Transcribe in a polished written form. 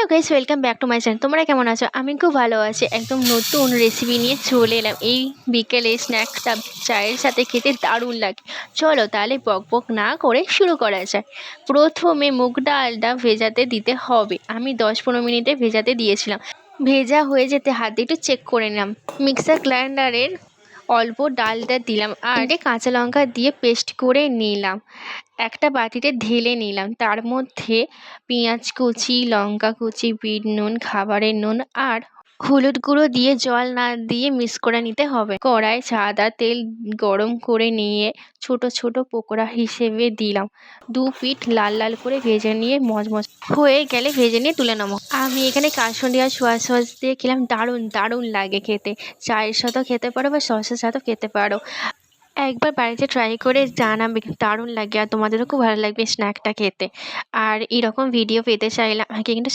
Hello guys, welcome back to my channel. তোমরা কেমন আছো? আমি খুব ভালো আছি। একদম নতুন রেসিপি নিয়ে চলে এলাম। এই বিকেলে স্ন্যাকটা চায়ের সাথে খেতে দারুণ লাগে। চলো তাহলে বক বক না করে শুরু করা যায়। প্রথমে মুগ ডালটা ভেজাতে দিতে হবে। আমি 10-15 মিনিটে ভেজাতে দিয়েছিলাম। ভেজা হয়ে যেতে হাত দিয়ে একটু চেক করে নিলাম। মিক্সার গ্রাইন্ডারের অল্প ডালটা দিলাম আর কাঁচা লঙ্কা দিয়ে পেস্ট করে নিলাম। একটা বাটিতে ঢেলে নিলাম। তার মধ্যে পেঁয়াজ কুচি, লঙ্কা কুচি, বিট নুন, খাবারের নুন আর হলুদ গুঁড়ো দিয়ে জল না দিয়ে মিক্স করে নিতে হবে। কড়াই সাদা তেল গরম করে নিয়ে ছোট ছোট পকোড়া হিসেবে দিলাম। 2 পিঠ লাল লাল করে ভেজে নিয়ে মচমচ হয়ে গেলে ভেজে নিয়ে তুলে নেবো। আমি এখানে কাসুন্দি আর সোয়া সস দিয়ে খেলাম। দারুণ দারুণ লাগে খেতে। চায়ের সাথেও খেতে পারো বা সসের সাথেও খেতে পারো। একবার বাড়িতে ট্রাই করে জানাবে, দারুণ লাগে আর তোমাদেরও খুব ভালো লাগবে স্ন্যাকটা খেতে। আর এরকম ভিডিও পেতে চাইলে আমাকে কিন্তু